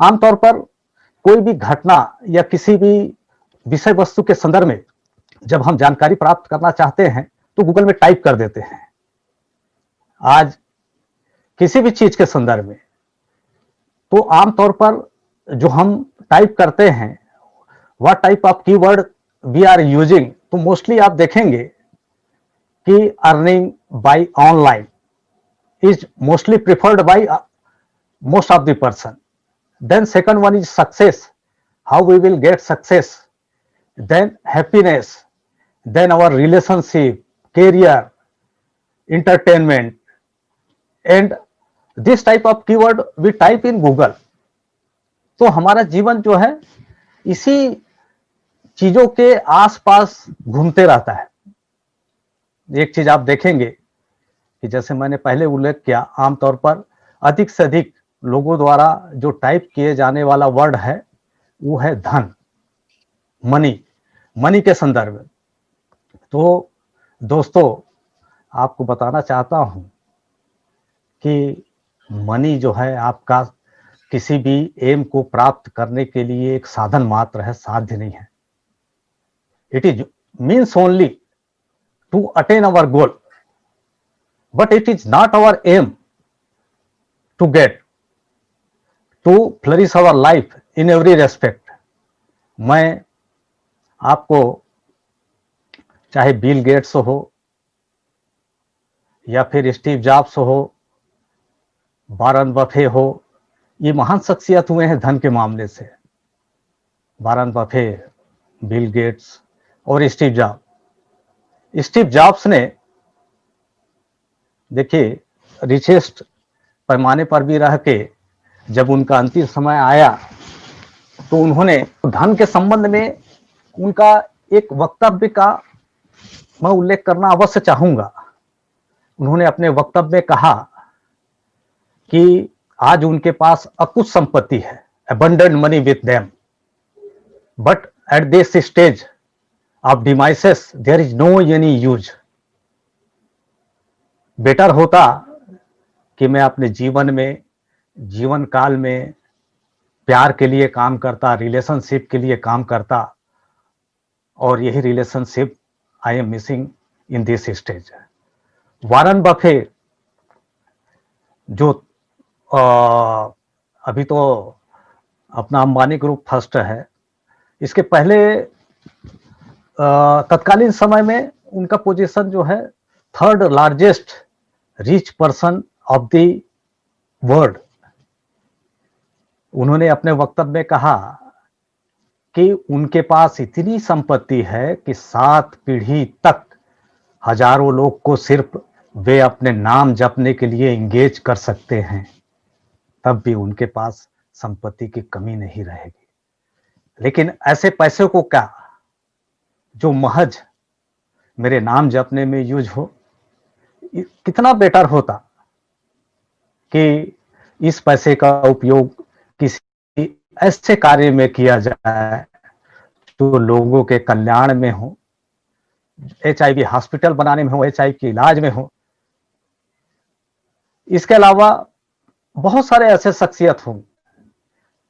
आमतौर पर कोई भी घटना या किसी भी विषय वस्तु के संदर्भ में जब हम जानकारी प्राप्त करना चाहते हैं तो गूगल में टाइप कर देते हैं। आज किसी भी चीज के संदर्भ में तो आमतौर पर जो हम टाइप करते हैं, what type of keyword we are using, तो मोस्टली आप देखेंगे कि earning by online is mostly preferred by most of the person. Then second one is success, how we will get success, then happiness, then our relationship, career, entertainment, and this type of keyword we type in Google. तो हमारा जीवन जो है इसी चीजों के आसपास घूमते रहता है। एक चीज आप देखेंगे कि जैसे मैंने पहले उल्लेख किया, आमतौर पर अधिक से अधिक लोगों द्वारा जो टाइप किए जाने वाला वर्ड है वो है धन, मनी के संदर्भ में। तो दोस्तों आपको बताना चाहता हूं कि मनी जो है आपका किसी भी एम को प्राप्त करने के लिए एक साधन मात्र है, साध्य नहीं है। It is means only to attain our goal, but it is not our aim to get to flourish our life in every respect. मैं आपको चाहे बिल गेट्स हो या फिर स्टीव जॉब्स हो, वारन बफे हो, ये महान शख्सियत हुए हैं धन के मामले से। वारन बफे, बिल गेट्स और स्टीव जॉब्स ने देखिए रिचेस्ट पैमाने पर भी रह के जब उनका अंतिम समय आया तो उन्होंने धन के संबंध में उनका एक वक्तव्य का मैं उल्लेख करना अवश्य चाहूंगा। उन्होंने अपने वक्तव्य में कहा कि आज उनके पास अकुत संपत्ति है, abundant money with them, but at this stage of demise there is no any use. Better होता कि मैं अपने जीवन काल में प्यार के लिए काम करता, रिलेशनशिप के लिए काम करता, और यही relationship I am missing in this stage. Warren Buffett जो अभी तो अपना अंबानी ग्रुप फर्स्ट है, इसके पहले तत्कालीन समय में उनका पोजीशन जो है third largest rich person of the world. उन्होंने अपने वक्तव्य में कहा कि उनके पास इतनी संपत्ति है कि 7 पीढ़ी तक हजारों लोग को सिर्फ वे अपने नाम जपने के लिए इंगेज कर सकते हैं, तब भी उनके पास संपत्ति की कमी नहीं रहेगी। लेकिन ऐसे पैसे को क्या जो महज मेरे नाम जपने में यूज हो, कितना बेटर होता कि इस पैसे का उपयोग किसी ऐसे कार्य में किया जाए जो लोगों के कल्याण में हो, HIV हॉस्पिटल बनाने में हो, HIV के इलाज में हो। इसके अलावा बहुत सारे ऐसे शख्सियत हों,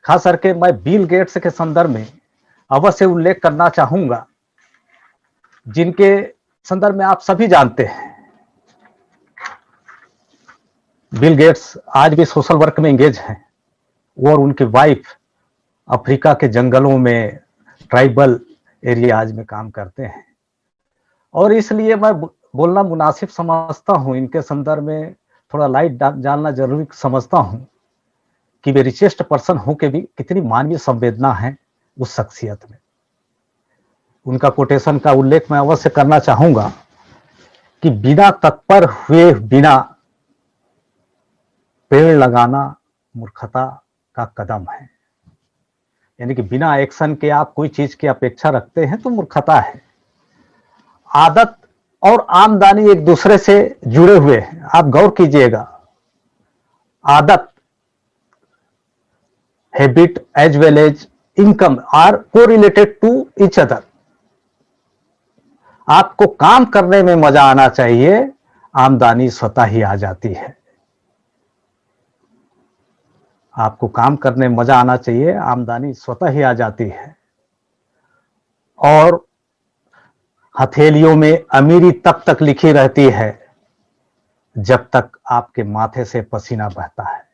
खास करके मैं बिल गेट्स के संदर्भ में अवश्य उल्लेख करना चाहूंगा, जिनके संदर्भ में आप सभी जानते हैं। बिल गेट्स आज भी सोशल वर्क में एंगेज हैं और उनकी वाइफ अफ्रीका के जंगलों में ट्राइबल एरियाज में काम करते हैं, और इसलिए मैं बोलना मुनासिब समझता हूं, इनके संदर्भ में थोड़ा लाइट जानना जरूरी समझता हूं कि वे रिचेस्ट पर्सन हो के भी कितनी मानवीय संवेदना है उस शख्सियत में। उनका कोटेशन का उल्लेख मैं अवश्य करना चाहूंगा कि बिना तत्पर हुए बिना पेड़ लगाना मूर्खता का कदम है। यानी कि बिना एक्शन के आप कोई चीज की अपेक्षा रखते हैं तो मूर्खता है। आदत और आमदनी एक दूसरे से जुड़े हुए हैं, आप गौर कीजिएगा। आदत, habit as well as income are correlated to each other. आपको काम करने में मजा आना चाहिए, आमदनी स्वतः ही आ जाती है। आपको काम करने में मजा आना चाहिए, आमदनी स्वतः ही आ जाती है। और हथेलियों में अमीरी तब तक लिखी रहती है जब तक आपके माथे से पसीना बहता है।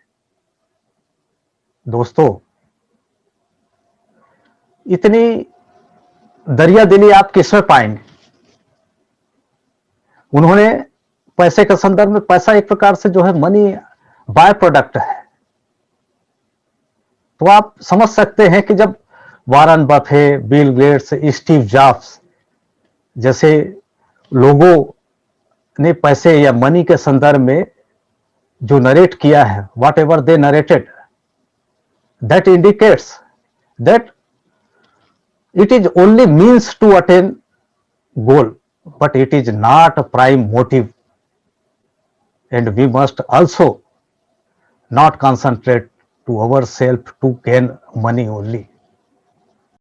दोस्तों, इतनी दरिया दिली आप किसमें पाएंगे? उन्होंने पैसे के संदर्भ में, पैसा एक प्रकार से जो है मनी बाय प्रोडक्ट है। तो आप समझ सकते हैं कि जब Warren Buffett, Bill Gates, Steve Jobs जैसे लोगों ने पैसे या मनी के संदर्भ में जो नरेट किया है, what ever they narrated, that indicates that it is only means to attain goal, but it is not a prime motive, and we must also not concentrate to ourselves to gain money only.